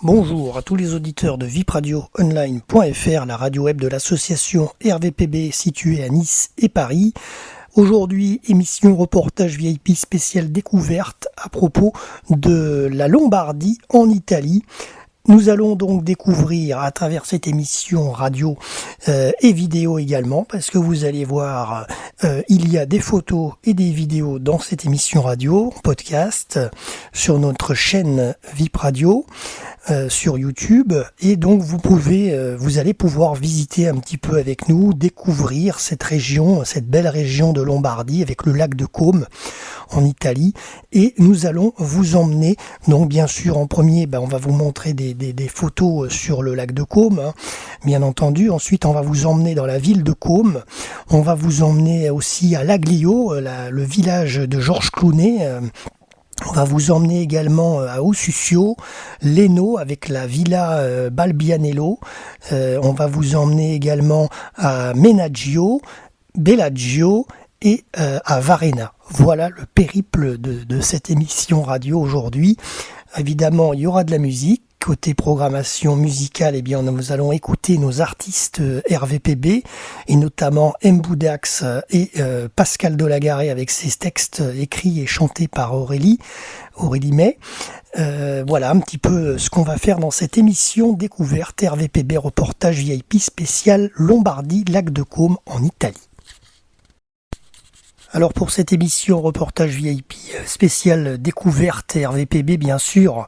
Bonjour à tous les auditeurs de vipradioonline.fr, la radio web de l'association RVPB située à Nice et Paris. Aujourd'hui, émission reportage VIP spéciale découverte à propos de la Lombardie en Italie. Nous allons donc découvrir à travers cette émission radio et vidéo également, parce que vous allez voir, il y a des photos et des vidéos dans cette émission radio, podcast, sur notre chaîne VIP Radio, sur YouTube, et donc vous allez pouvoir visiter un petit peu avec nous, découvrir cette région, cette belle région de Lombardie avec le lac de Côme en Italie, et nous allons vous emmener, donc bien sûr en premier, on va vous montrer des photos sur le lac de Côme, bien entendu. Ensuite, on va vous emmener dans la ville de Côme. On va vous emmener aussi à Laglio, le village de Georges Clooney. On va vous emmener également à Ossusio, Leno avec la villa Balbianello. On va vous emmener également à Menaggio, Bellagio et à Varenna. Voilà le périple de cette émission radio aujourd'hui. Évidemment, il y aura de la musique. Côté programmation musicale, nous allons écouter nos artistes RVPB, et notamment M. Boudax et Pascal Delagaré avec ses textes écrits et chantés par Aurélie May. Voilà un petit peu ce qu'on va faire dans cette émission découverte RVPB reportage VIP spécial Lombardie, lac de Côme en Italie. Alors pour cette émission reportage VIP spéciale découverte RVPB, bien sûr,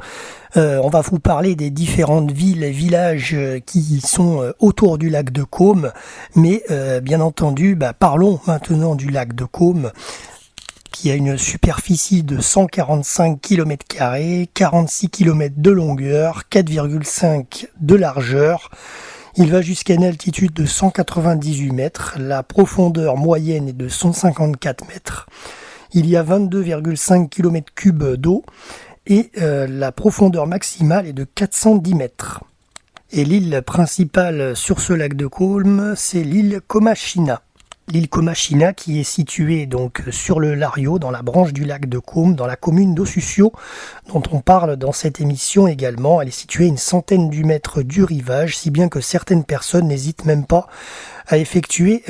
on va vous parler des différentes villes et villages qui sont autour du lac de Côme, mais bien entendu, parlons maintenant du lac de Côme, qui a une superficie de 145 km², 46 km de longueur, 4,5 de largeur. Il va jusqu'à une altitude de 198 mètres, la profondeur moyenne est de 154 mètres. Il y a 22,5 km³ d'eau et la profondeur maximale est de 410 mètres. Et l'île principale sur ce lac de Côme, c'est l'île Comacina. L'île Comacina qui est située donc sur le Lario, dans la branche du lac de Côme, dans la commune d'Ossusio, dont on parle dans cette émission également. Elle est située à une centaine du mètre du rivage, si bien que certaines personnes n'hésitent même pas à effectuer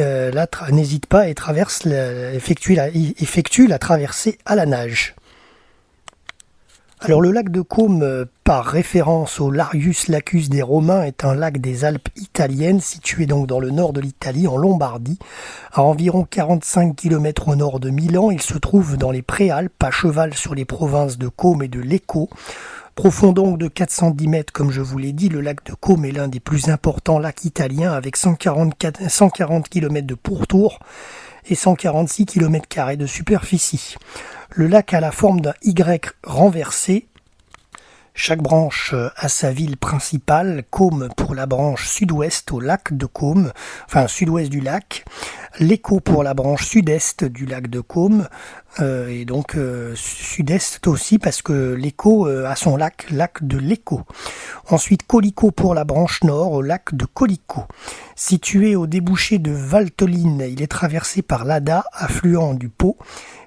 effectuent la traversée à la nage. Alors le lac de Côme, par référence au Larius Lacus des Romains, est un lac des Alpes italiennes, situé donc dans le nord de l'Italie, en Lombardie. À environ 45 km au nord de Milan, il se trouve dans les Préalpes, à cheval sur les provinces de Côme et de Lecco. Profond donc de 410 mètres, comme je vous l'ai dit, le lac de Côme est l'un des plus importants lacs italiens, avec 140 km de pourtour et 146 km² de superficie. Le lac a la forme d'un Y renversé. Chaque branche a sa ville principale, Côme pour la branche sud-ouest au lac de Côme, enfin sud-ouest du lac, Lecco pour la branche sud-est du lac de Côme, et donc sud-est aussi parce que Lecco a son lac de Lecco. Ensuite Colico pour la branche nord au lac de Colico. Situé au débouché de Valtoline, il est traversé par l'Adda, affluent du Pô.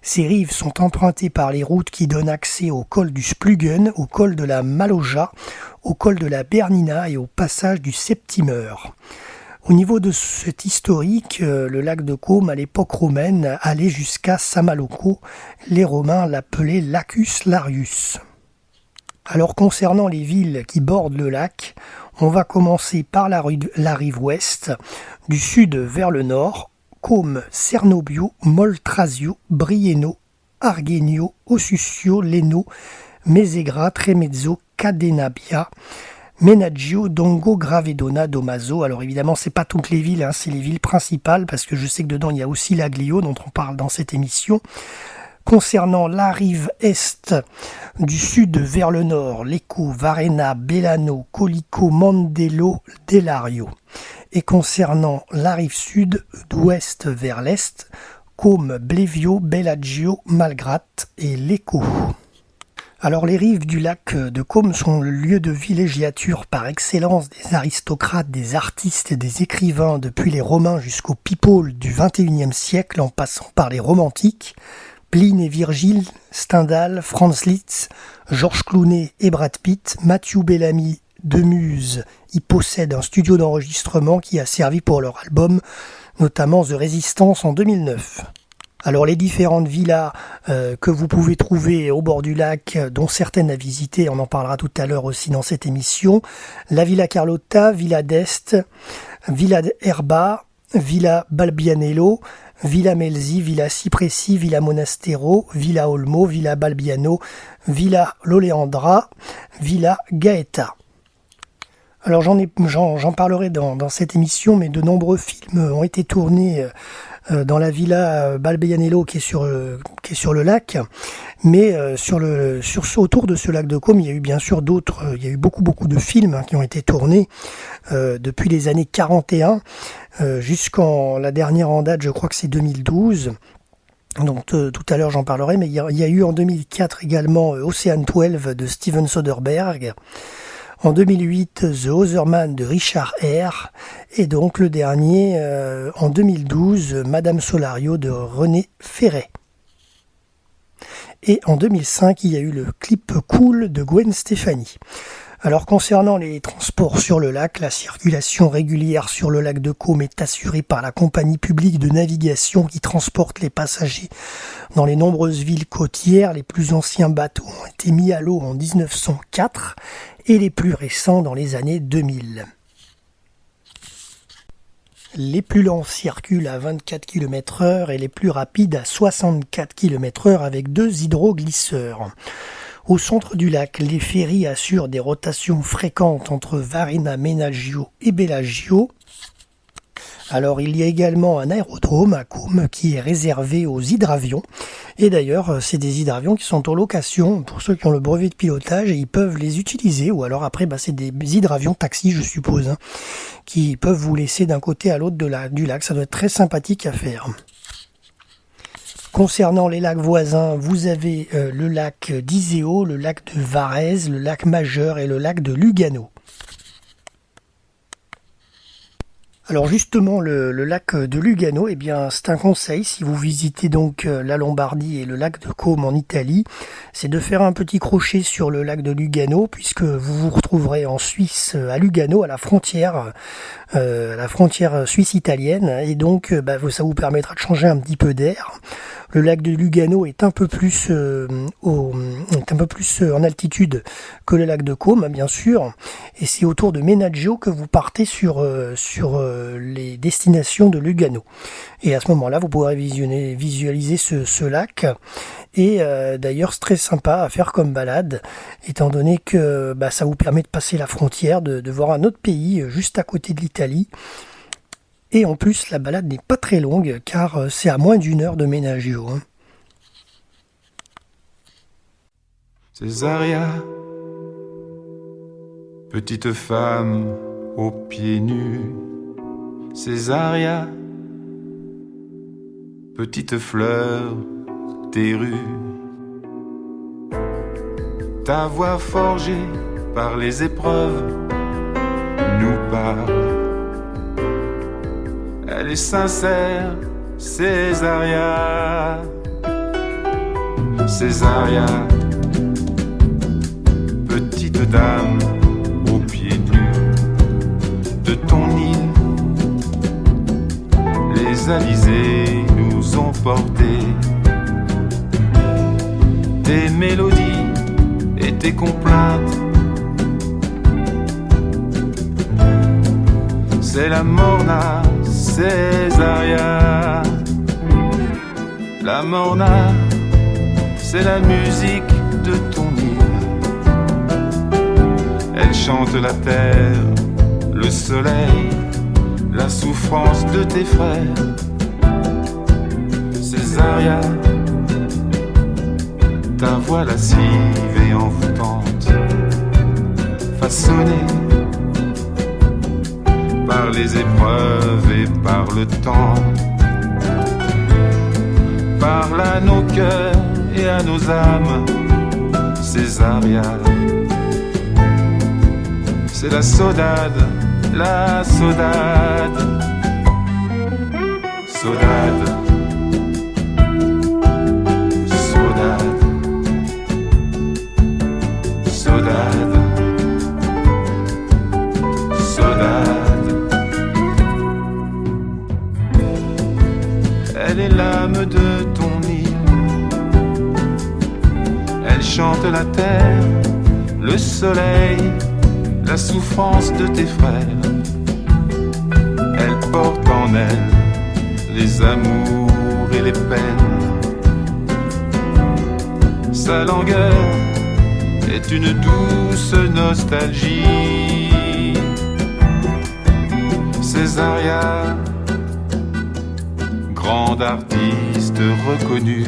Ses rives sont empruntées par les routes qui donnent accès au col du Splugen, au col de la Maloggia, au col de la Bernina et au passage du Septimeur. Au niveau de cet historique, le lac de Côme à l'époque romaine allait jusqu'à Samalocco. Les Romains l'appelaient Lacus Larius. Alors concernant les villes qui bordent le lac, on va commencer par la rive ouest, du sud vers le nord. Côme, Cernobio, Moltrasio, Brieno, Argenio, Ossusio, Leno, Mesegra, Tremezzo, Cadenabia, Menaggio, Dongo, Gravedona, Domaso. Alors évidemment, c'est pas toutes les villes, c'est les villes principales, parce que je sais que dedans il y a aussi Laglio, dont on parle dans cette émission. Concernant la rive est, du sud vers le nord, Lecco, Varenna, Bellano, Colico, Mandello, Delario. Et concernant la rive sud, d'ouest vers l'est, Côme, Blevio, Bellagio, Malgrate et Lecco. Alors les rives du lac de Côme sont le lieu de villégiature par excellence des aristocrates, des artistes et des écrivains depuis les Romains jusqu'aux people du XXIe siècle en passant par les romantiques. Pline et Virgile, Stendhal, Franz Liszt, Georges Clooney et Brad Pitt, Matthew Bellamy, de Muse y possèdent un studio d'enregistrement qui a servi pour leur album, notamment The Resistance en 2009. Alors les différentes villas que vous pouvez trouver au bord du lac, dont certaines à visiter, on en parlera tout à l'heure aussi dans cette émission, la Villa Carlotta, Villa d'Est, Villa Erba, Villa Balbianello, Villa Melzi, Villa Cipressi, Villa Monastero, Villa Olmo, Villa Balbiano, Villa Loleandra, Villa Gaeta. Alors j'en parlerai dans cette émission, mais de nombreux films ont été tournés dans la villa Balbianello qui est sur le lac, mais autour de ce lac de Caume, il y a eu bien sûr il y a eu beaucoup de films qui ont été tournés depuis les années 41 jusqu'en la dernière en date, je crois que c'est 2012. Donc tout à l'heure j'en parlerai, mais il y a eu en 2004 également Ocean 12 de Steven Soderbergh. En 2008, The Other Man de Richard Eyre, et donc le dernier, en 2012, Madame Solario de René Ferret. Et en 2005, il y a eu le clip Cool de Gwen Stefani. Alors concernant les transports sur le lac, la circulation régulière sur le lac de Caume est assurée par la compagnie publique de navigation qui transporte les passagers dans les nombreuses villes côtières. Les plus anciens bateaux ont été mis à l'eau en 1904 et les plus récents dans les années 2000. Les plus lents circulent à 24 km/h et les plus rapides à 64 km/h avec 2 hydroglisseurs. Au centre du lac, les ferries assurent des rotations fréquentes entre Varina, Menaggio et Bellagio. Alors il y a également un aérodrome à Caume qui est réservé aux hydravions. Et d'ailleurs, c'est des hydravions qui sont en location pour ceux qui ont le brevet de pilotage et ils peuvent les utiliser. Ou alors après, c'est des hydravions taxis, je suppose, qui peuvent vous laisser d'un côté à l'autre du lac. Ça doit être très sympathique à faire. Concernant les lacs voisins, vous avez le lac d'Iseo, le lac de Varèse, le lac Majeur et le lac de Lugano. Alors justement, le lac de Lugano, eh bien, c'est un conseil, si vous visitez donc la Lombardie et le lac de Caume en Italie, c'est de faire un petit crochet sur le lac de Lugano, puisque vous vous retrouverez en Suisse, à Lugano, à la frontière suisse-italienne, et donc ça vous permettra de changer un petit peu d'air. Le lac de Lugano est un peu plus en altitude que le lac de Caume, bien sûr, et c'est autour de Menaggio que vous partez sur les destinations de Lugano. Et à ce moment-là, vous pourrez visualiser ce lac. Et d'ailleurs, c'est très sympa à faire comme balade, étant donné que ça vous permet de passer la frontière, de voir un autre pays juste à côté de l'Italie. Et en plus, la balade n'est pas très longue, car c'est à moins d'1 heure de Menaggio. Césaria, petite femme aux pieds nus. Césaria, petite fleur des rues. Ta voix forgée par les épreuves nous parle. Elle est sincère, Césaria. Césaria, petite dame aux pieds nus de ton île. Les alizés nous ont portés tes mélodies et tes complaintes. C'est la morna, Césaria. La morna, c'est la musique de ton île. Elle chante la terre, le soleil, la souffrance de tes frères. Césaria, ta voix lascive et envoûtante, façonnée par les épreuves et par le temps. Parle à nos cœurs et à nos âmes, Césaria. C'est la saudade, la saudade, saudade, saudade, saudade. Elle est l'âme de ton île. Elle chante la terre, le soleil, la souffrance de tes frères. Elle porte en elle les amours et les peines. Sa langueur est une douce nostalgie. Césaria, grande artiste reconnue,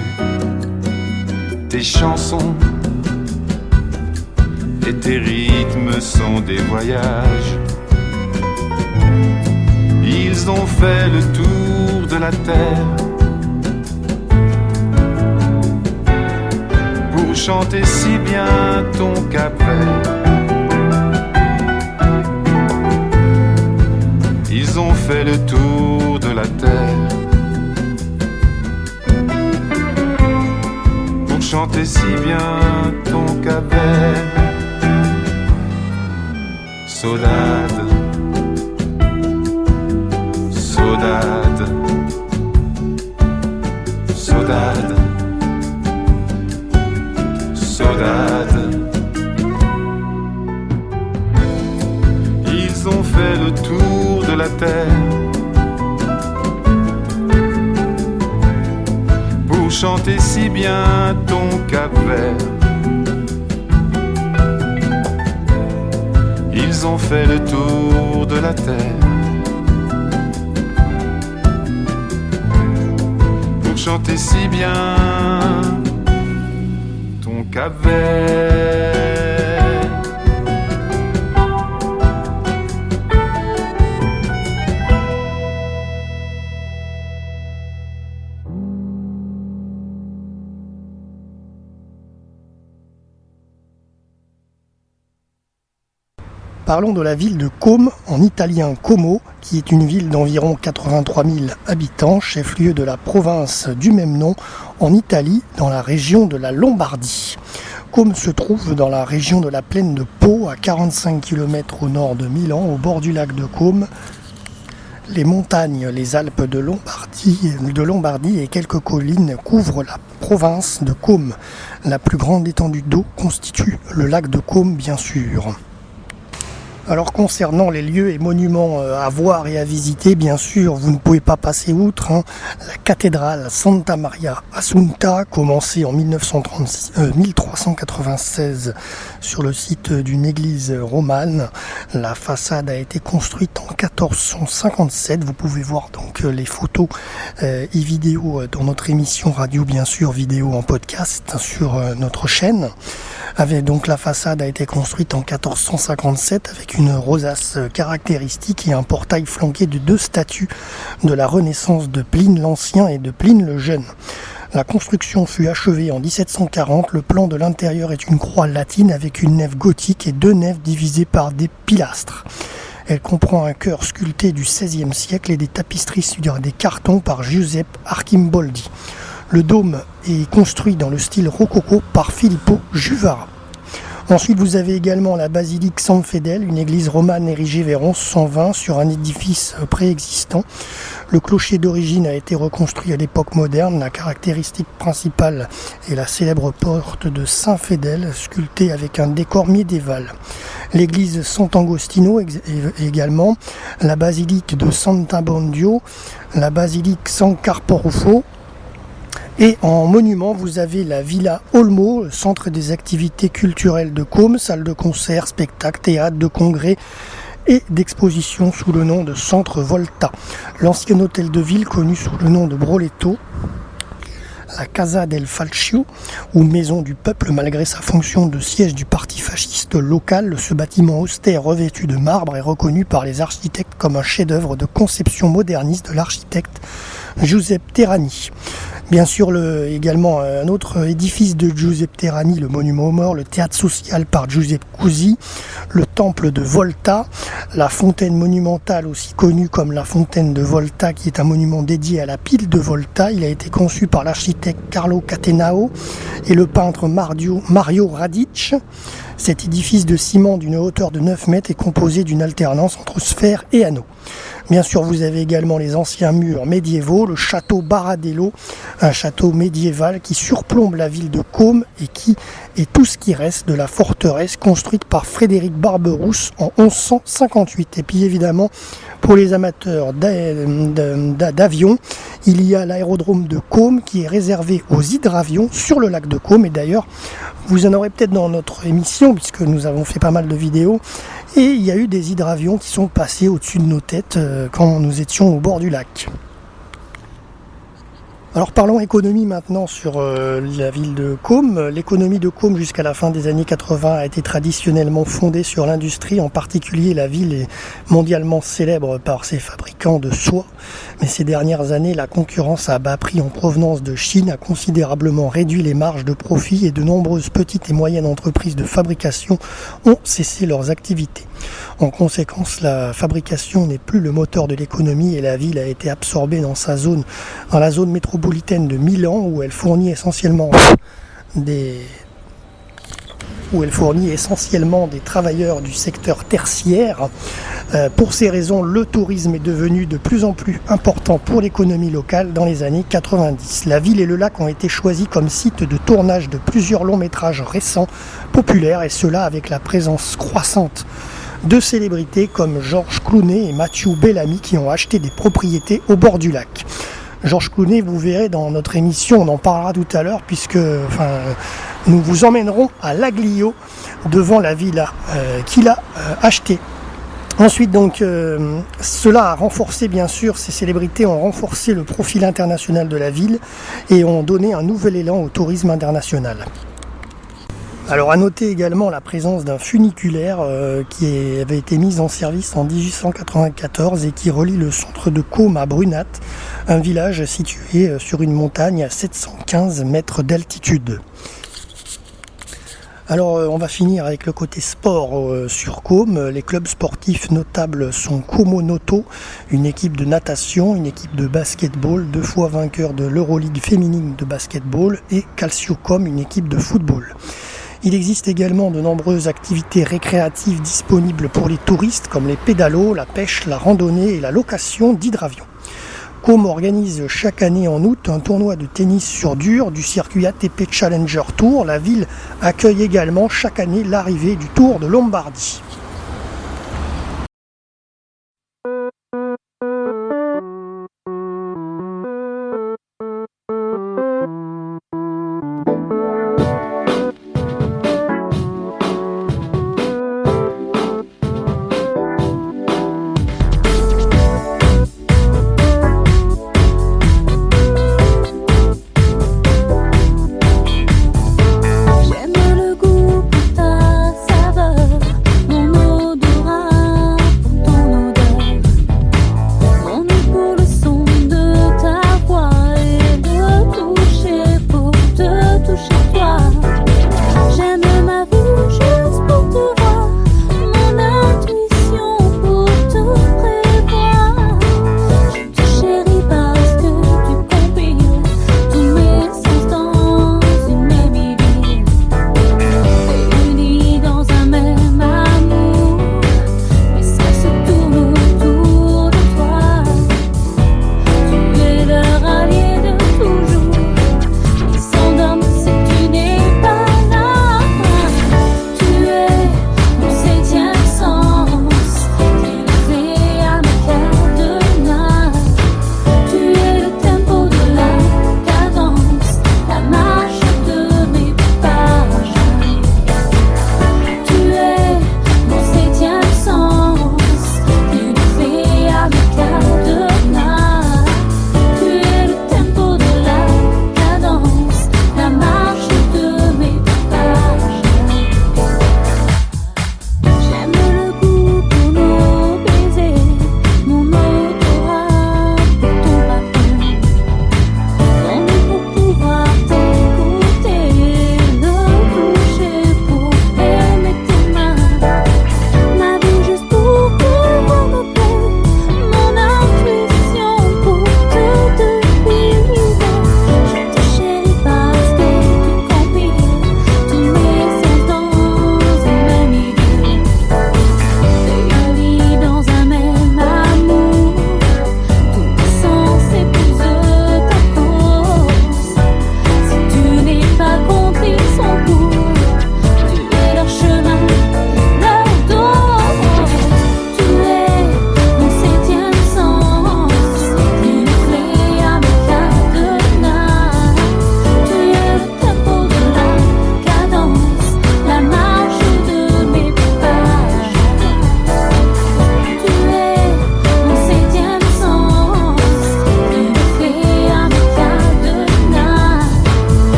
tes chansons et tes rythmes sont des voyages. Ils ont fait le tour de la terre pour chanter si bien ton Cap-Vert. Ils ont fait le tour de la terre pour chanter si bien ton Cap-Vert. Saudade, saudade, saudade, saudade. Ils ont fait le tour de la terre pour chanter si bien ton Cap-Vert. Ils ont fait le tour de la terre pour chanter si bien ton Cap-Vert. Parlons de la ville de Côme, en italien Como, qui est une ville d'environ 83 000 habitants, chef-lieu de la province du même nom, en Italie, dans la région de la Lombardie. Côme se trouve dans la région de la plaine de Pau, à 45 km au nord de Milan, au bord du lac de Côme. Les montagnes, les Alpes de Lombardie et quelques collines couvrent la province de Côme. La plus grande étendue d'eau constitue le lac de Côme, bien sûr. Alors concernant les lieux et monuments à voir et à visiter, bien sûr, vous ne pouvez pas passer outre la cathédrale Santa Maria Assunta, commencée en 1396 sur le site d'une église romane. La façade a été construite en 1457. Vous pouvez voir donc les photos et vidéos dans notre émission radio, bien sûr, vidéo en podcast sur notre chaîne. Donc la façade a été construite en 1457 avec une rosace caractéristique et un portail flanqué de 2 statues de la Renaissance de Pline l'Ancien et de Pline le Jeune. La construction fut achevée en 1740. Le plan de l'intérieur est une croix latine avec une nef gothique et 2 nefs divisées par des pilastres. Elle comprend un chœur sculpté du XVIe siècle et des tapisseries sur des cartons par Giuseppe Archimboldi. Le dôme est construit dans le style rococo par Filippo Juvara. Ensuite, vous avez également la basilique San Fedele, une église romane érigée vers 1120 sur un édifice préexistant. Le clocher d'origine a été reconstruit à l'époque moderne. La caractéristique principale est la célèbre porte de San Fedele, sculptée avec un décor médiéval. L'église Sant'Agostino également, la basilique de Sant'Abbondio, la basilique San Carporofo. Et en monument, vous avez la Villa Olmo, centre des activités culturelles de Côme, salle de concert, spectacle, théâtre, de congrès et d'exposition sous le nom de Centre Volta. L'ancien hôtel de ville connu sous le nom de Broletto, la Casa del Falcio, ou maison du peuple, malgré sa fonction de siège du parti fasciste local, ce bâtiment austère revêtu de marbre est reconnu par les architectes comme un chef-d'œuvre de conception moderniste de l'architecte Giuseppe Terrani. Bien sûr, également un autre édifice de Giuseppe Terrani, le monument aux morts, le théâtre social par Giuseppe Cusi, le temple de Volta, la fontaine monumentale aussi connue comme la fontaine de Volta, qui est un monument dédié à la pile de Volta. Il a été conçu par l'architecte Carlo Catenao et le peintre Mario Radic. Cet édifice de ciment d'une hauteur de 9 mètres est composé d'une alternance entre sphères et anneaux. Bien sûr, vous avez également les anciens murs médiévaux, le château Baradello, un château médiéval qui surplombe la ville de Côme et qui est tout ce qui reste de la forteresse construite par Frédéric Barberousse en 1158. Et puis évidemment, pour les amateurs d'avions, il y a l'aérodrome de Côme qui est réservé aux hydravions sur le lac de Côme. Et d'ailleurs, vous en aurez peut-être dans notre émission, puisque nous avons fait pas mal de vidéos. Et il y a eu des hydravions qui sont passés au-dessus de nos têtes quand nous étions au bord du lac. Alors parlons économie maintenant sur la ville de Côme. L'économie de Côme jusqu'à la fin des années 80 a été traditionnellement fondée sur l'industrie. En particulier, la ville est mondialement célèbre par ses fabricants de soie. Mais ces dernières années, la concurrence à bas prix en provenance de Chine a considérablement réduit les marges de profit et de nombreuses petites et moyennes entreprises de fabrication ont cessé leurs activités. En conséquence, la fabrication n'est plus le moteur de l'économie et la ville a été absorbée dans la zone métropolitaine de Milan où elle fournit essentiellement des travailleurs du secteur tertiaire. Pour ces raisons, le tourisme est devenu de plus en plus important pour l'économie locale dans les années 90. La ville et le lac ont été choisis comme site de tournage de plusieurs longs métrages récents populaires et cela avec la présence croissante de célébrités comme Georges Clooney et Matthew Bellamy qui ont acheté des propriétés au bord du lac. Georges Clooney, vous verrez dans notre émission, on en parlera tout à l'heure puisque nous vous emmènerons à Laglio devant la villa qu'il a achetée. Ensuite donc, cela a renforcé bien sûr, ces célébrités ont renforcé le profil international de la ville et ont donné un nouvel élan au tourisme international. Alors à noter également la présence d'un funiculaire qui avait été mis en service en 1894 et qui relie le centre de Côme à Brunat, un village situé sur une montagne à 715 mètres d'altitude. Alors on va finir avec le côté sport sur Côme. Les clubs sportifs notables sont Como Noto, une équipe de natation, une équipe de basketball, 2 fois vainqueur de l'Euroleague féminine de basketball, et Calciocom, une équipe de football. Il existe également de nombreuses activités récréatives disponibles pour les touristes comme les pédalos, la pêche, la randonnée et la location d'hydravions. Côme organise chaque année en août un tournoi de tennis sur dur du circuit ATP Challenger Tour. La ville accueille également chaque année l'arrivée du Tour de Lombardie. J'aime le goût pour ta saveur, mon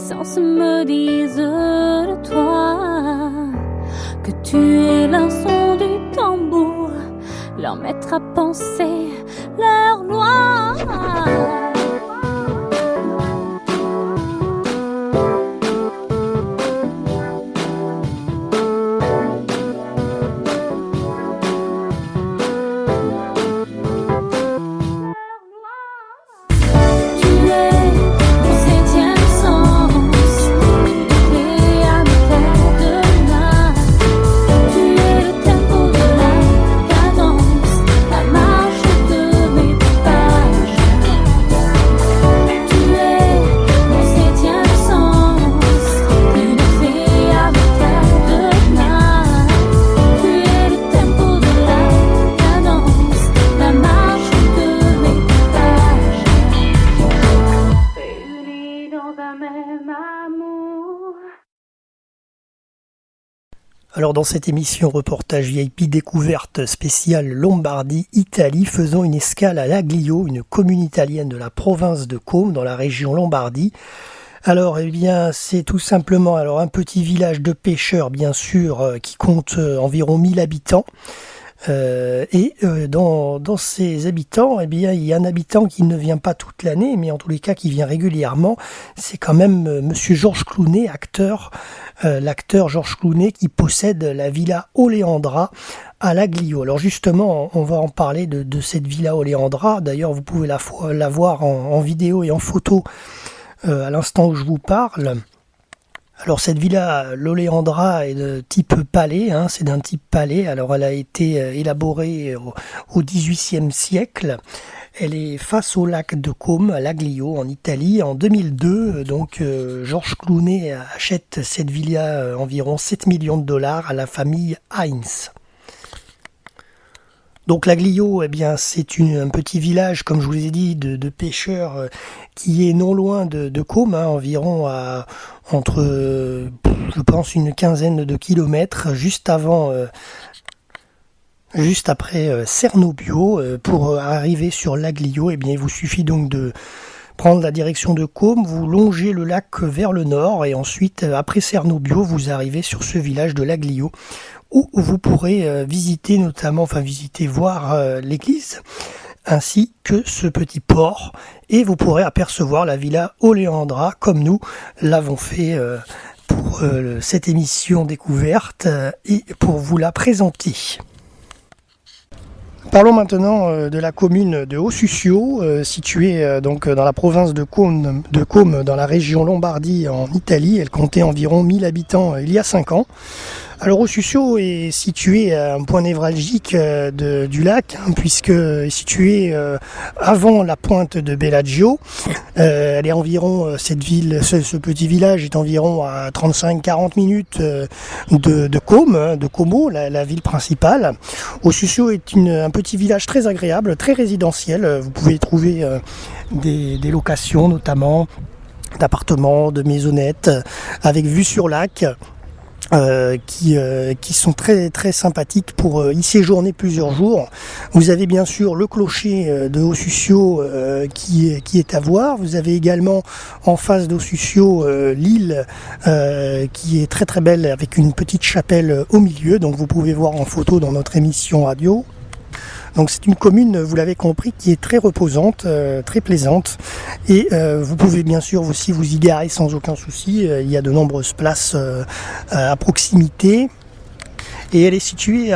sens me disent de toi que tu es l'un son du tambour, leur maître à penser, leur loi. Alors dans cette émission reportage VIP découverte spéciale Lombardie, Italie, faisons une escale à Laglio, une commune italienne de la province de Côme, dans la région Lombardie. Alors eh bien c'est tout simplement un petit village de pêcheurs bien sûr qui compte environ 1000 habitants. Dans ces habitants, eh bien, il y a un habitant qui ne vient pas toute l'année, mais en tous les cas qui vient régulièrement. C'est quand même Monsieur Georges Clooney, acteur, l'acteur Georges Clooney qui possède la villa Oleandra à Laglio. Alors justement, on va en parler de cette villa Oleandra. D'ailleurs, vous pouvez la voir en vidéo et en photo à l'instant où je vous parle. Alors cette villa, l'Oleandra, est de type palais, c'est d'un type palais. Alors elle a été élaborée au XVIIIe siècle. Elle est face au lac de Côme, à Laglio, en Italie. En 2002, Georges Clooney achète cette villa environ 7 millions de dollars à la famille Heinz. Donc Laglio, eh bien, c'est un petit village, comme je vous ai dit, de pêcheurs qui est non loin de Côme, environ entre, je pense, une quinzaine de kilomètres, juste après Cernobio. Pour arriver sur Laglio, eh bien, il vous suffit donc de prendre la direction de Côme, vous longez le lac vers le nord et ensuite, après Cernobio, vous arrivez sur ce village de Laglio, où vous pourrez voir l'église, ainsi que ce petit port, et vous pourrez apercevoir la villa Oleandra, comme nous l'avons fait pour cette émission découverte et pour vous la présenter. Parlons maintenant de la commune de Ossusio, située donc dans la province de Côme, dans la région Lombardie en Italie. Elle comptait environ 1000 habitants il y a 5 ans. Alors Ossusio est situé à un point névralgique du lac, puisque est situé avant la pointe de Bellagio. Elle est environ, ce petit village est environ à 35-40 minutes de Côme, de Como, la ville principale. Ossusio est un petit village très agréable, très résidentiel. Vous pouvez y trouver des locations notamment, d'appartements, de maisonnettes, avec vue sur lac. Qui sont très très sympathiques pour y séjourner plusieurs jours. Vous avez bien sûr le clocher de Ossusio qui est à voir. Vous avez également en face d'Ossusio l'île qui est très très belle avec une petite chapelle au milieu. Donc vous pouvez voir en photo dans notre émission radio. Donc c'est une commune, vous l'avez compris, qui est très reposante, très plaisante. Et vous pouvez bien sûr aussi vous y garer sans aucun souci. Il y a de nombreuses places à proximité. Et elle est située,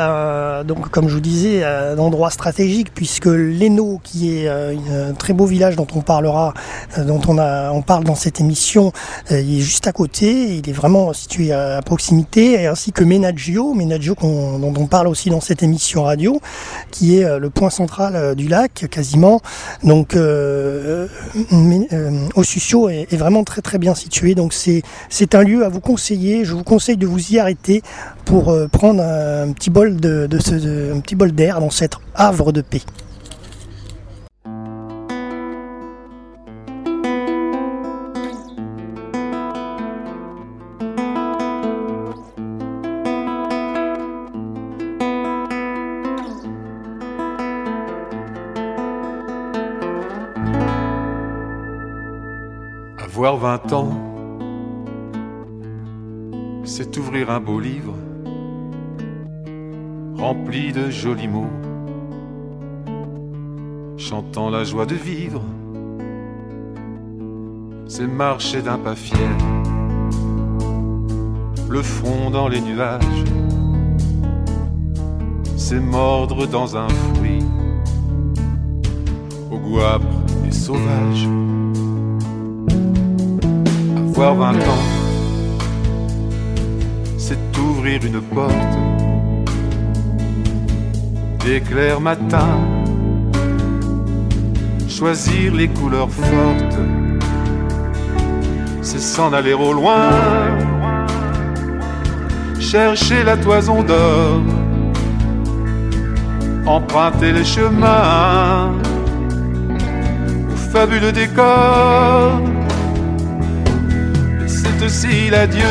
donc comme je vous disais, à un endroit stratégique, puisque Leno, qui est un très beau village dont on parlera, on parle dans cette émission, il est juste à côté. Il est vraiment situé à proximité, ainsi que Menaggio dont on parle aussi dans cette émission radio, qui est le point central du lac, quasiment. Donc Ossusio est vraiment très très bien situé. Donc c'est un lieu à vous conseiller. Je vous conseille de vous y arrêter pour prendre un petit bol un petit bol d'air dans cet havre de paix. Avoir 20 ans, c'est ouvrir un beau livre rempli de jolis mots, chantant la joie de vivre. C'est marcher d'un pas fier, le front dans les nuages. C'est mordre dans un fruit au goût âpre et sauvage. Avoir 20 ans, c'est ouvrir une porte d'éclair matin, choisir les couleurs fortes, c'est s'en aller au loin, chercher la toison d'or, emprunter les chemins au fabuleux décor. C'est aussi l'adieu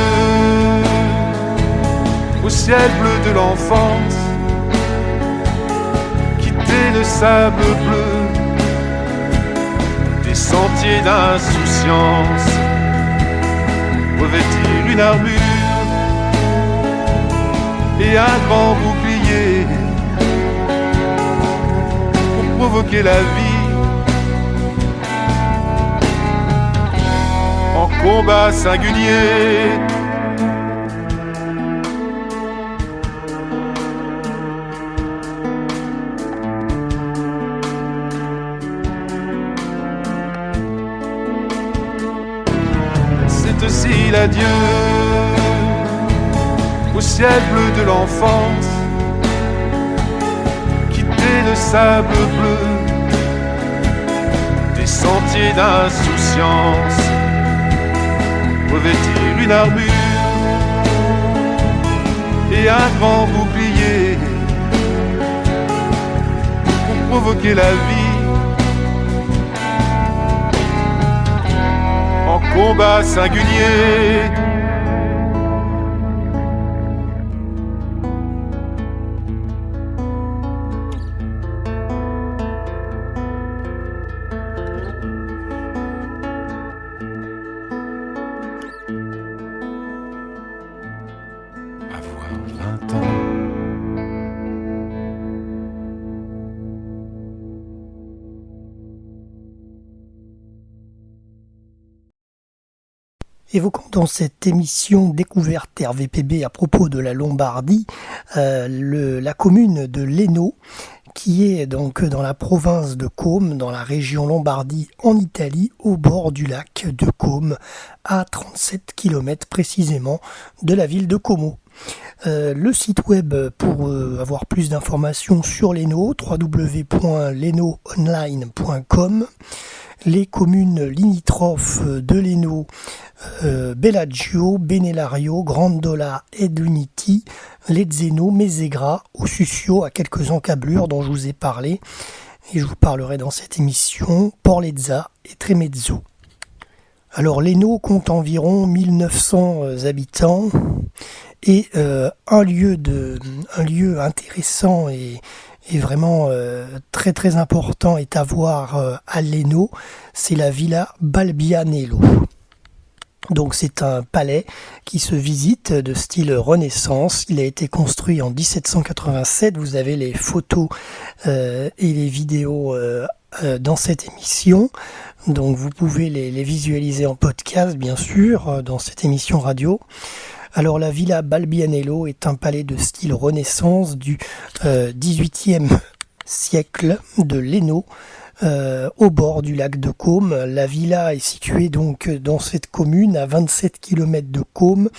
au ciel bleu de l'enfance, quitter le sable bleu des sentiers d'insouciance, revêtir une armure et un grand bouclier pour provoquer la vie en combat singulier. C'est aussi l'adieu au ciel bleu de l'enfance, quitter le sable bleu des sentiers d'insouciance, revêtir une armure et un grand bouclier pour provoquer la vie en combat singulier. Avoir 20 ans. Évoquons dans cette émission découverte RVPB à propos de la Lombardie, la commune de Leno, qui est donc dans la province de Côme, dans la région Lombardie en Italie, au bord du lac de Côme, à 37 km précisément de la ville de Como. Le site web pour avoir plus d'informations sur Leno, www.lenoonline.com. Les communes limitrophes de Leno, Bellagio, Benellario, Grandola, Eduniti, Lezzeno, Mesegra, Ossusio, à quelques encablures dont je vous ai parlé, et je vous parlerai dans cette émission, Porlezza et Tremezzo. Alors Leno compte environ 1900 habitants, et un lieu intéressant et vraiment très très important est à voir à Leno, c'est la Villa Balbianello. Donc c'est un palais qui se visite de style Renaissance. Il a été construit en 1787. Vous avez les photos et les vidéos dans cette émission. Donc vous pouvez les visualiser en podcast, bien sûr, dans cette émission radio. Alors la Villa Balbianello est un palais de style Renaissance du XVIIIe siècle de Leno, au bord du lac de Côme. La villa est située donc dans cette commune à 27 km de Côme,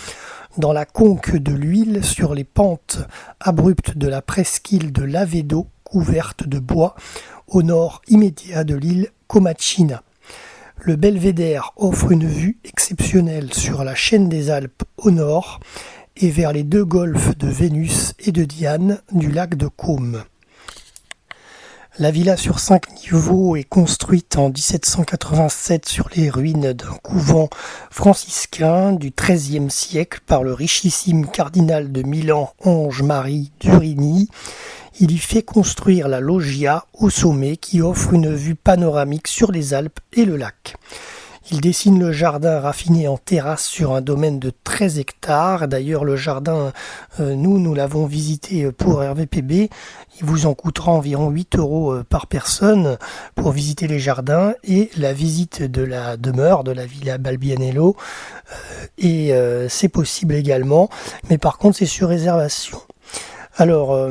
dans la conque de l'Huile, sur les pentes abruptes de la presqu'île de Lavedo, couverte de bois, au nord immédiat de l'île Comacina. Le belvédère offre une vue exceptionnelle sur la chaîne des Alpes au nord et vers les deux golfes de Vénus et de Diane du lac de Côme. La villa sur 5 niveaux est construite en 1787 sur les ruines d'un couvent franciscain du XIIIe siècle par le richissime cardinal de Milan Onge-Marie d'Urini. Il y fait construire la loggia au sommet qui offre une vue panoramique sur les Alpes et le lac. Il dessine le jardin raffiné en terrasse sur un domaine de 13 hectares. D'ailleurs, le jardin, nous l'avons visité pour RVPB. Il vous en coûtera environ 8 € par personne pour visiter les jardins et la visite de la demeure de la Villa Balbianello. Et c'est possible également, mais par contre, c'est sur réservation. Alors,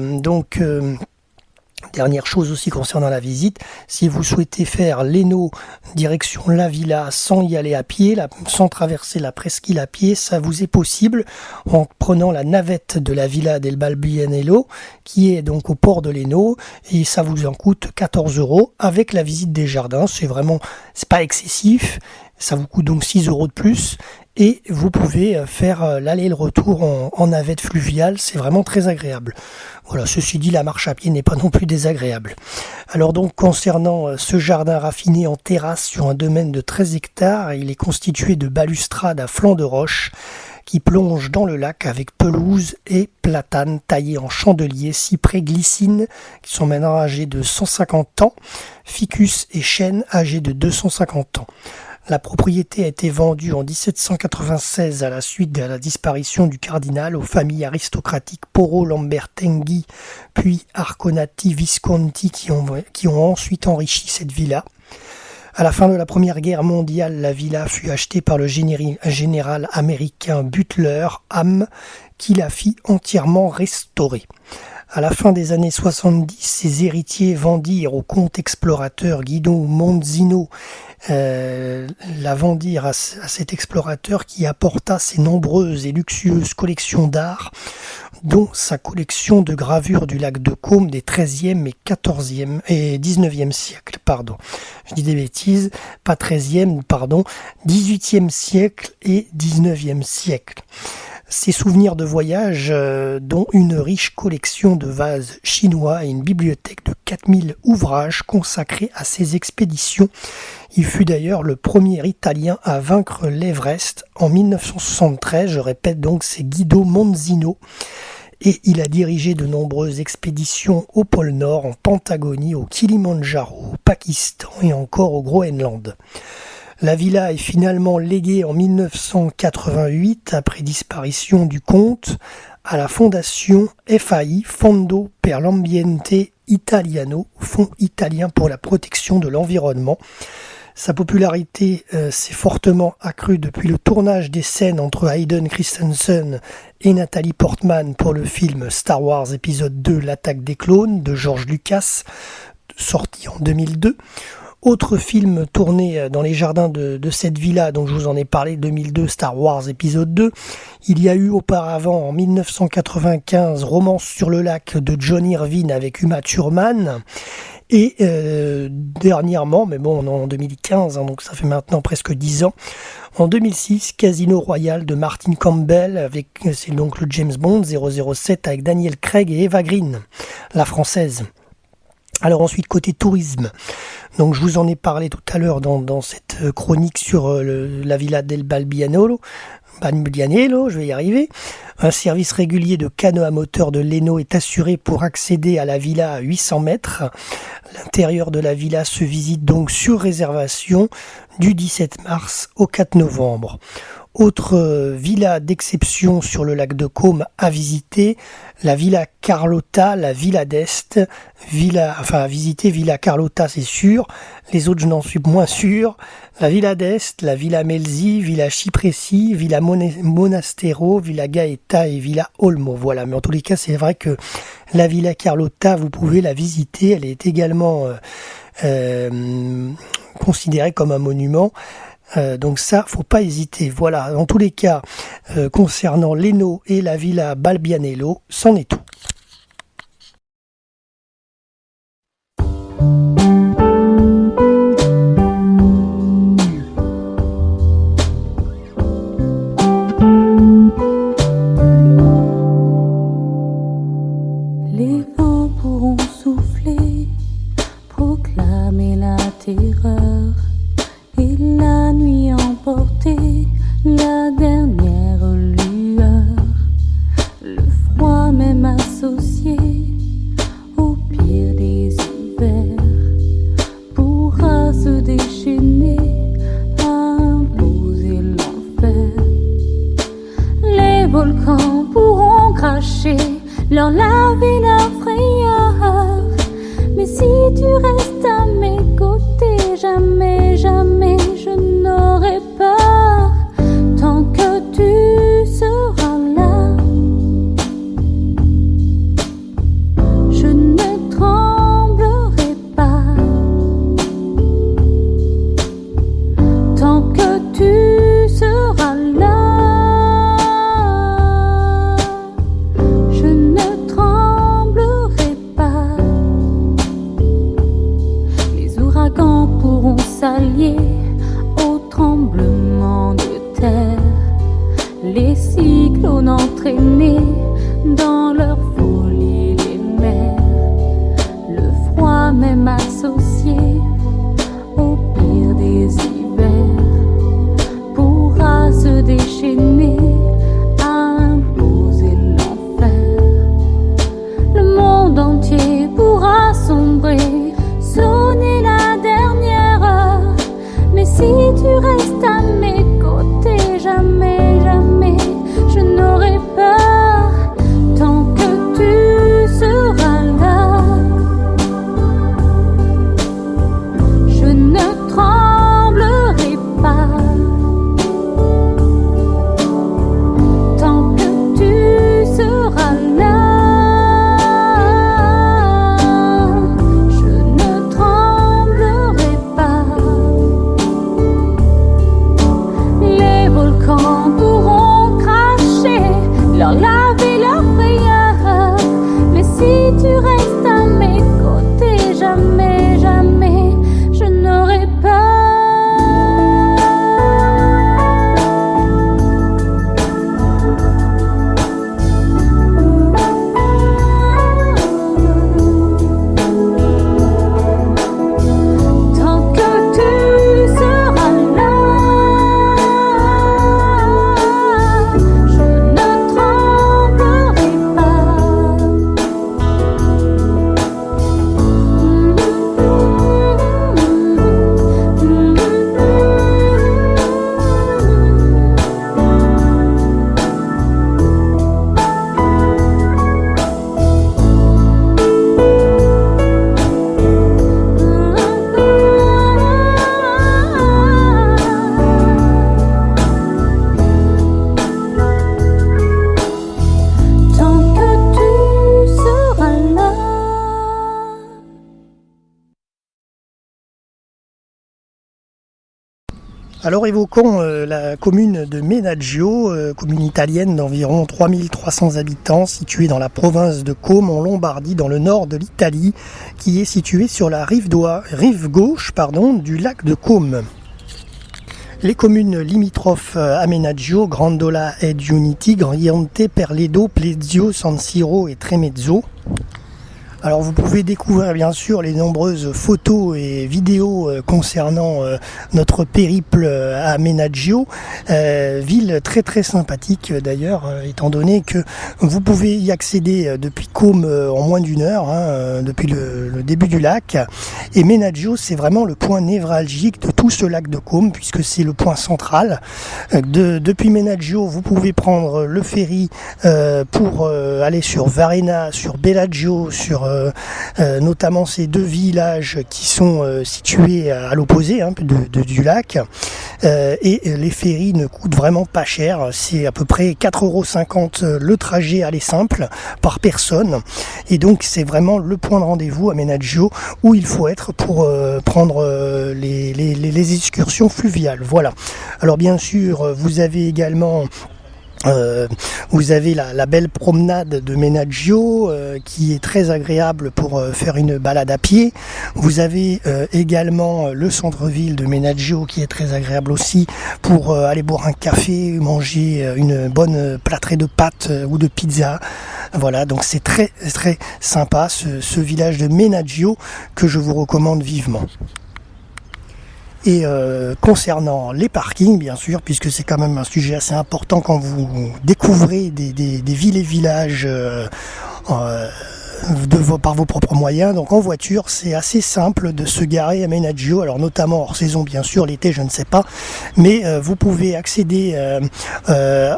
dernière chose aussi concernant la visite, si vous souhaitez faire l'Eno direction la villa sans y aller à pied, sans traverser la presqu'île à pied, ça vous est possible en prenant la navette de la Villa del Balbianello qui est donc au port de l'Eno et ça vous en coûte 14 € avec la visite des jardins. C'est pas excessif, ça vous coûte donc 6 € de plus et vous pouvez faire l'aller et le retour en navette fluviale, c'est vraiment très agréable. Voilà, ceci dit, la marche à pied n'est pas non plus désagréable. Alors donc, concernant ce jardin raffiné en terrasse sur un domaine de 13 hectares, il est constitué de balustrades à flanc de roche qui plongent dans le lac avec pelouse et platanes taillés en chandelier, cyprès, glycines, qui sont maintenant âgés de 150 ans, ficus et chênes âgés de 250 ans. La propriété a été vendue en 1796 à la suite de la disparition du cardinal aux familles aristocratiques Porro Lambertenghi puis Arconati Visconti qui ont ensuite enrichi cette villa. À la fin de la Première Guerre mondiale, la villa fut achetée par le général américain Butler Ham qui la fit entièrement restaurer. À la fin des années 70, ses héritiers vendirent au comte explorateur Guido Monzino la vendirent à cet explorateur qui apporta ses nombreuses et luxueuses collections d'art, dont sa collection de gravures du lac de Caume des XIIIe et XIVe et XIXe siècles, Je dis des bêtises, pas XIIIe, XVIIIe siècle et XIXe siècle. Ses souvenirs de voyage, dont une riche collection de vases chinois et une bibliothèque de 4000 ouvrages consacrés à ses expéditions. Il fut d'ailleurs le premier Italien à vaincre l'Everest en 1973, je répète donc, c'est Guido Monzino. Et il a dirigé de nombreuses expéditions au pôle Nord, en Patagonie, au Kilimandjaro, au Pakistan et encore au Groenland. La villa est finalement léguée en 1988, après disparition du comte, à la fondation FAI, Fondo per l'Ambiente Italiano, Fonds italien pour la protection de l'environnement. Sa popularité s'est fortement accrue depuis le tournage des scènes entre Hayden Christensen et Nathalie Portman pour le film Star Wars épisode 2, L'attaque des clones de George Lucas, sorti en 2002. Autre film tourné dans les jardins de cette villa dont je vous en ai parlé, 2002, Star Wars épisode 2. Il y a eu auparavant, en 1995, Romance sur le lac de John Irvine avec Uma Thurman. Et dernièrement, mais bon, en 2015, donc ça fait maintenant presque 10 ans, en 2006, Casino Royale de Martin Campbell, c'est donc le James Bond 007 avec Daniel Craig et Eva Green, la française. Alors ensuite, côté tourisme, donc je vous en ai parlé tout à l'heure dans cette chronique sur la Villa del Balbianello, je vais y arriver. Un service régulier de canot à moteur de l'Eno est assuré pour accéder à la villa à 800 mètres. L'intérieur de la villa se visite donc sur réservation du 17 mars au 4 novembre. Autre villa d'exception sur le lac de Caume à visiter, la Villa Carlotta, la Villa d'Est, à visiter Villa Carlotta c'est sûr, les autres je n'en suis moins sûr, la Villa d'Est, la Villa Melzi, Villa Cipressi, Villa Monastero, Villa Gaeta et Villa Olmo, voilà, mais en tous les cas c'est vrai que la Villa Carlotta vous pouvez la visiter, elle est également considérée comme un monument. Donc ça, faut pas hésiter. Voilà, dans tous les cas, concernant l'Eno et la Villa Balbianello, c'en est tout. Les vents pourront souffler, proclamer la terreur. Et la nuit emporter la dernière lueur. Le froid même à volcans pourront cracher leur lave et leur frayeur. Mais si tu restes à mes côtés, jamais, jamais je n'aurai peur. Tant que tu seras là, je ne tremblerai pas. Tant que tu seras là, je ne tremblerai pas. Les ouragans pourront s'allier au tremblement de terre, les cyclones entraînés dans leur folie les mers, le froid même associé au pire des hivers pourra se déchaîner à imposer l'enfer. Le monde entier pourra sombrer, sonner la dernière heure. Mais si tu restes à mes côtés, jamais, jamais je n'aurai peur. Tant que tu seras là, je ne tremblerai pas. Tant que tu seras là, je ne tremblerai pas. Les volcans pourront cracher leur lave et leur frayeur. Mais si tu restes à mes côtés, jamais, jamais je n'aurai peur. Tant que tu seras là, je ne tremblerai tant que tu seras là. Alors évoquons la commune de Menaggio, commune italienne d'environ 3300 habitants, située dans la province de Côme en Lombardie, dans le nord de l'Italie, qui est située sur la rive gauche du lac de Côme. Les communes limitrophes à Menaggio, Grandola ed Uniti, Griante, Perledo, Plezio, San Siro et Tremezzo. Alors vous pouvez découvrir bien sûr les nombreuses photos et vidéos concernant notre périple à Menaggio, ville très très sympathique d'ailleurs, étant donné que vous pouvez y accéder depuis Côme en moins d'une heure, depuis le début du lac. Et Menaggio, c'est vraiment le point névralgique de tout ce lac de Côme, puisque c'est le point central. Depuis Menaggio, vous pouvez prendre le ferry pour aller sur Varenna, sur Bellagio, sur notamment ces deux villages qui sont situés à l'opposé du lac, et les ferries ne coûtent vraiment pas cher, c'est à peu près 4,50 € le trajet aller simple par personne, et donc c'est vraiment le point de rendez-vous à Menaggio où il faut être pour prendre les excursions fluviales. Voilà. Alors bien sûr vous avez également vous avez la belle promenade de Menaggio qui est très agréable pour faire une balade à pied. Vous avez également le centre-ville de Menaggio qui est très agréable aussi pour aller boire un café, manger une bonne plâtrée de pâtes ou de pizza. Voilà, donc c'est très très sympa ce village de Menaggio que je vous recommande vivement. Et concernant les parkings, bien sûr, puisque c'est quand même un sujet assez important quand vous découvrez des villes et villages par vos propres moyens. Donc en voiture, c'est assez simple de se garer à Menaggio, alors notamment hors saison bien sûr, l'été je ne sais pas, mais vous pouvez accéder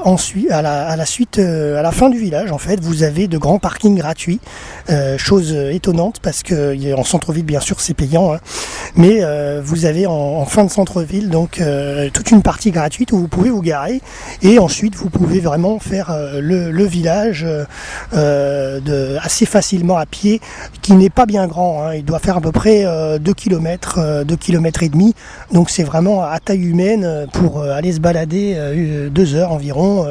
ensuite à la fin du village. En fait, vous avez de grands parkings gratuits, chose étonnante parce que en centre-ville bien sûr c'est payant, hein, mais vous avez en fin de centre-ville donc toute une partie gratuite où vous pouvez vous garer et ensuite vous pouvez vraiment faire le village assez facilement à pied, qui n'est pas bien grand, hein. Il doit faire à peu près 2 km, 2 km et demi, donc c'est vraiment à taille humaine pour aller se balader 2 heures environ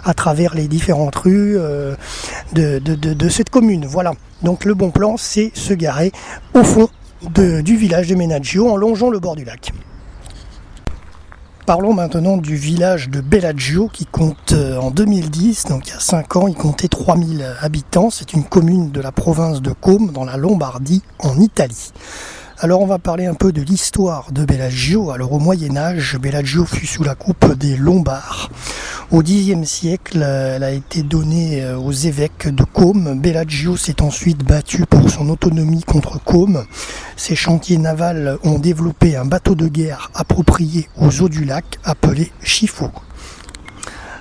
à travers les différentes rues de cette commune. Voilà, donc le bon plan c'est se garer au fond du village de Menaggio en longeant le bord du lac. Parlons maintenant du village de Bellagio qui compte en 2010, donc il y a 5 ans, il comptait 3000 habitants. C'est une commune de la province de Côme dans la Lombardie en Italie. Alors on va parler un peu de l'histoire de Bellagio. Alors au Moyen-Âge, Bellagio fut sous la coupe des Lombards. Au Xe siècle, elle a été donnée aux évêques de Côme. Bellagio s'est ensuite battu pour son autonomie contre Côme. Ses chantiers navals ont développé un bateau de guerre approprié aux eaux du lac appelé Schifo.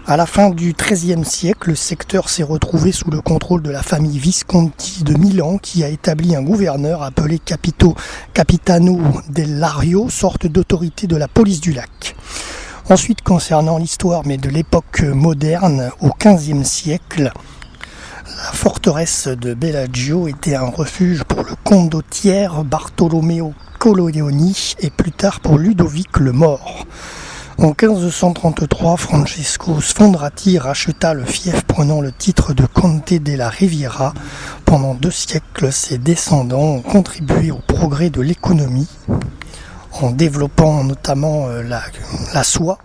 À la fin du XIIIe siècle, le secteur s'est retrouvé sous le contrôle de la famille Visconti de Milan qui a établi un gouverneur appelé Capitano del Lario, sorte d'autorité de la police du lac. Ensuite, concernant l'histoire, mais de l'époque moderne, au XVe siècle, la forteresse de Bellagio était un refuge pour le condottiere Bartolomeo Colleoni et plus tard pour Ludovic le Mort. En 1533, Francesco Sfondrati racheta le fief prenant le titre de Conte della Riviera. Pendant 2 siècles, ses descendants ont contribué au progrès de l'économie en développant notamment la soie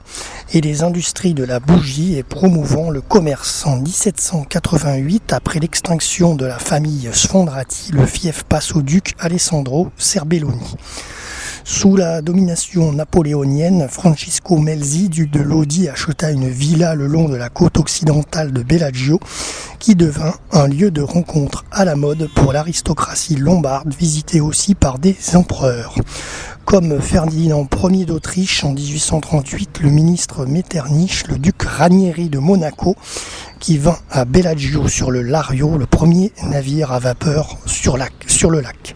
et les industries de la bougie et promouvant le commerce. En 1788, après l'extinction de la famille Sfondrati, le fief passe au duc Alessandro Serbelloni. Sous la domination napoléonienne, Francisco Melzi, duc de Lodi, acheta une villa le long de la côte occidentale de Bellagio, qui devint un lieu de rencontre à la mode pour l'aristocratie lombarde, visitée aussi par des empereurs. Comme Ferdinand Ier d'Autriche en 1838, le ministre Metternich, le duc Ranieri de Monaco, qui vint à Bellagio sur le Lario, le premier navire à vapeur sur le lac.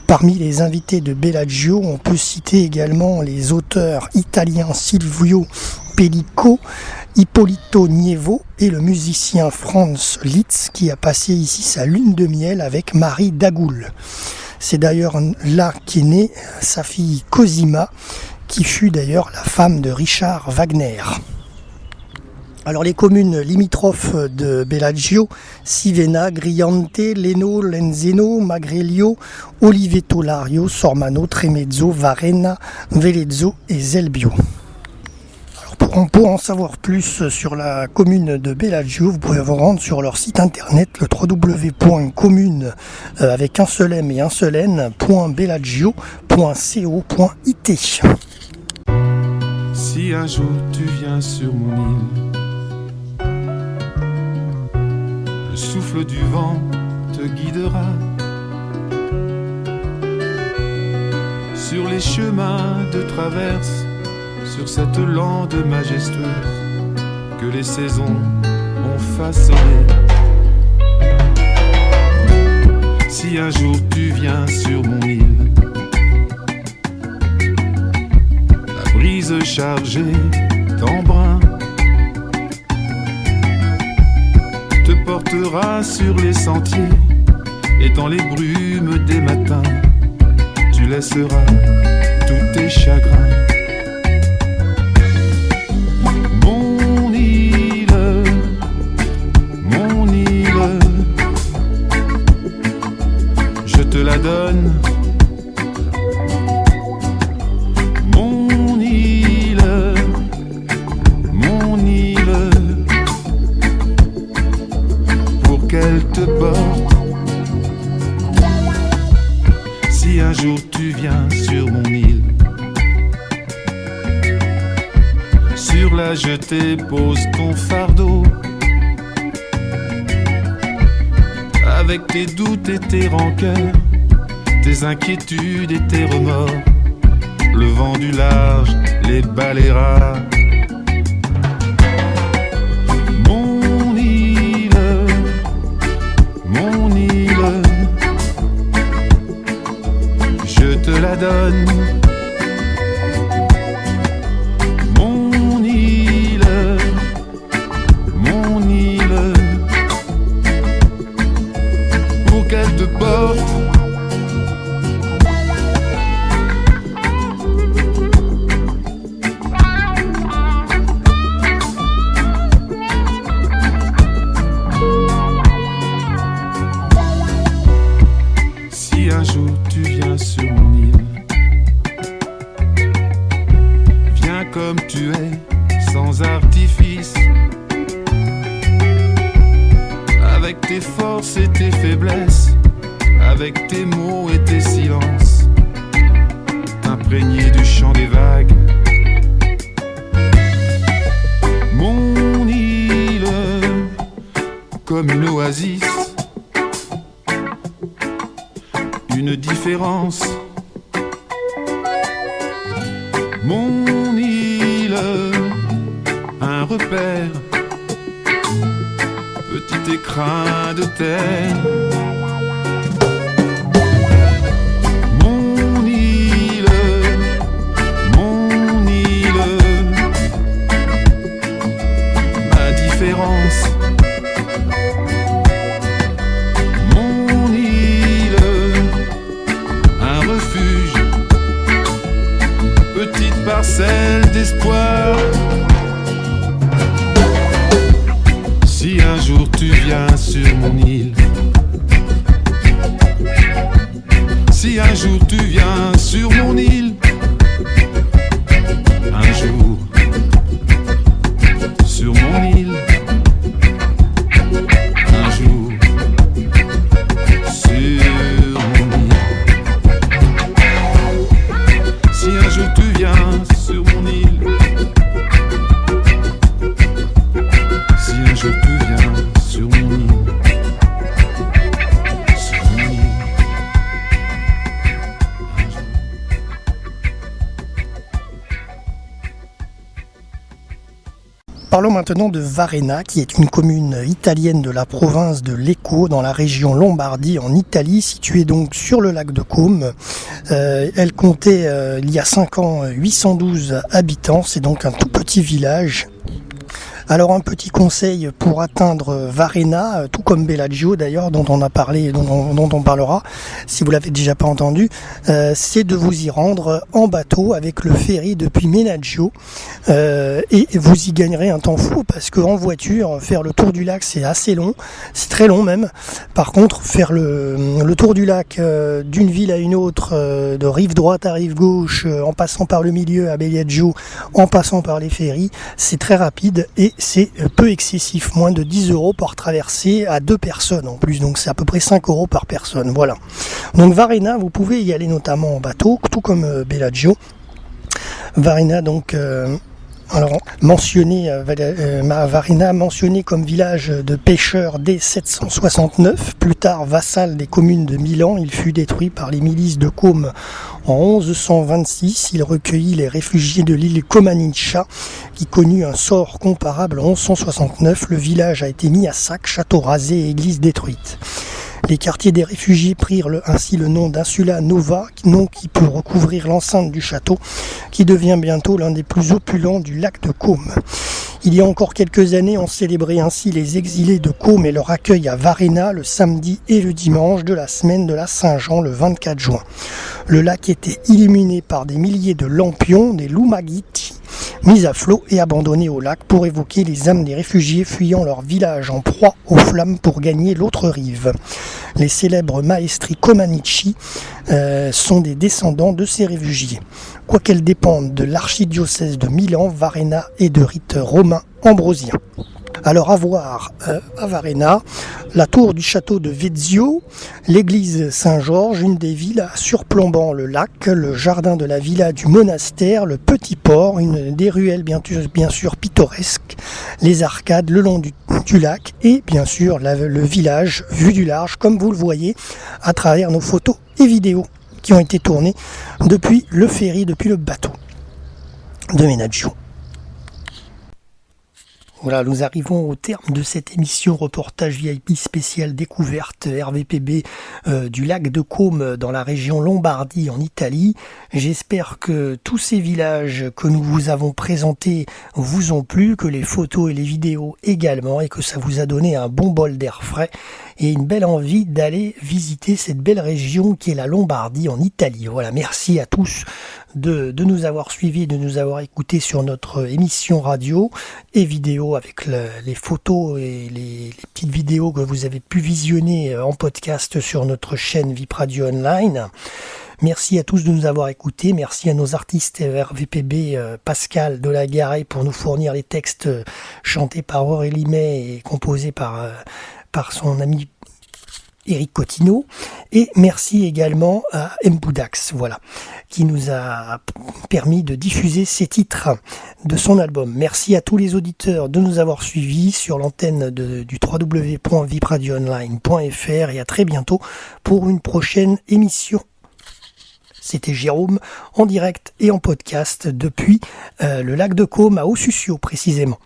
Parmi les invités de Bellagio, on peut citer également les auteurs italiens Silvio Pellico, Ippolito Nievo et le musicien Franz Liszt qui a passé ici sa lune de miel avec Marie Dagoul. C'est d'ailleurs là qu'est née sa fille Cosima, qui fut d'ailleurs la femme de Richard Wagner. Alors les communes limitrophes de Bellagio, Sivena, Griante, Leno, Lenzeno, Magrelio, Oliveto Lario, Sormano, Tremezzo, Varenna, Velezzo et Zelbio. Alors pour en savoir plus sur la commune de Bellagio, vous pouvez vous rendre sur leur site internet, le www.commune avec un seul M et un seul N.bellagio.co.it. Si un jour tu viens sur mon île, le souffle du vent te guidera sur les chemins de traverse, sur cette lande majestueuse que les saisons ont façonnée. Si un jour tu viens sur mon île, la brise chargée d'embrun te portera sur les sentiers, et dans les brumes des matins, tu laisseras tous tes chagrins. Mon île, je te la donne. Mon île, pour qu'elle te porte. Si un jour tu viens sur mon île, sur la jetée pose ton fardeau. avec tes doutes et tes rancœurs, tes inquiétudes et tes remords. Le vent du large les balayera. Mon île, je te la donne. Mon île, pour qu'elle te porte. Si un jour tu viens sur mon île, viens comme tu es, sans artifice, avec tes forces et tes faiblesses, avec tes mots et tes silences, imprégné du chant des vagues. Mon île, comme une oasis, une différence. Mon île, un repère, petit écrin de terre. Mon île, ma différence. Mon île, un refuge, petite parcelle d'espoir. Si un jour tu viens sur mon île, si un jour tu viens sur mon île, un jour sur mon île, un jour sur mon île. Si un jour tu viens sur mon île, si un jour tu viens sur mon île, sur mon île, un jour. Parlons maintenant de Varenna, qui est une commune italienne de la province de Lecco, dans la région Lombardie, en Italie, située donc sur le lac de Côme. Elle comptait, il y a 5 ans, 812 habitants. C'est donc un tout petit village. Alors un petit conseil pour atteindre Varenna, tout comme Bellagio d'ailleurs, dont on a parlé, dont on parlera, si vous l'avez déjà pas entendu, c'est de vous y rendre en bateau avec le ferry depuis Menaggio, et vous y gagnerez un temps fou, parce qu'en voiture, faire le tour du lac c'est assez long, c'est très long même. Par contre, faire le tour du lac d'une ville à une autre, de rive droite à rive gauche, en passant par le milieu à Bellagio, en passant par les ferries, c'est très rapide et c'est peu excessif, moins de 10 € par traversée à 2 personnes en plus, donc c'est à peu près 5 € par personne, voilà. Donc Varenna, vous pouvez y aller notamment en bateau, tout comme Bellagio. Varenna donc... Alors, Varenna, mentionné comme village de pêcheurs dès 769, plus tard vassal des communes de Milan, il fut détruit par les milices de Côme en 1126. Il recueillit les réfugiés de l'île Comaniccia, qui connut un sort comparable en 1169. Le village a été mis à sac, château rasé et église détruite. Les quartiers des réfugiés prirent ainsi le nom d'Insula Nova, nom qui peut recouvrir l'enceinte du château, qui devient bientôt l'un des plus opulents du lac de Côme. Il y a encore quelques années, on célébrait ainsi les exilés de Côme et leur accueil à Varenna le samedi et le dimanche de la semaine de la Saint-Jean, le 24 juin. Le lac était illuminé par des milliers de lampions, des lumaghetti, mis à flot et abandonnés au lac pour évoquer les âmes des réfugiés fuyant leur village en proie aux flammes pour gagner l'autre rive. Les célèbres maestri Comanici sont des descendants de ces réfugiés. Quoiqu'elles dépendent de l'archidiocèse de Milan, Varenna est de rite romain ambrosien. Alors à voir à Varenna, la tour du château de Vezio, l'église Saint-Georges, une des villas surplombant le lac, le jardin de la villa du monastère, le petit port, des ruelles bien sûr pittoresques, les arcades le long du lac et bien sûr le village vu du large comme vous le voyez à travers nos photos et vidéos qui ont été tournées depuis le ferry, depuis le bateau de Menaggio. Voilà, nous arrivons au terme de cette émission reportage VIP spéciale découverte RVPB du lac de Côme dans la région Lombardie en Italie. J'espère que tous ces villages que nous vous avons présentés vous ont plu, que les photos et les vidéos également, et que ça vous a donné un bon bol d'air frais et une belle envie d'aller visiter cette belle région qui est la Lombardie en Italie. Voilà, merci à tous de nous avoir suivis, de nous avoir écoutés sur notre émission radio et vidéo avec les photos et les petites vidéos que vous avez pu visionner en podcast sur notre chaîne VIP Radio Online. Merci à tous de nous avoir écoutés. Merci à nos artistes RVPB, Pascal Delagaray pour nous fournir les textes chantés par Aurélie May et composés par son ami Eric Cotino, et merci également à Mboudax, voilà, qui nous a permis de diffuser ces titres de son album. Merci à tous les auditeurs de nous avoir suivis sur l'antenne du www.vipradioonline.fr et à très bientôt pour une prochaine émission. C'était Jérôme en direct et en podcast depuis le lac de Côme à Ossusio précisément.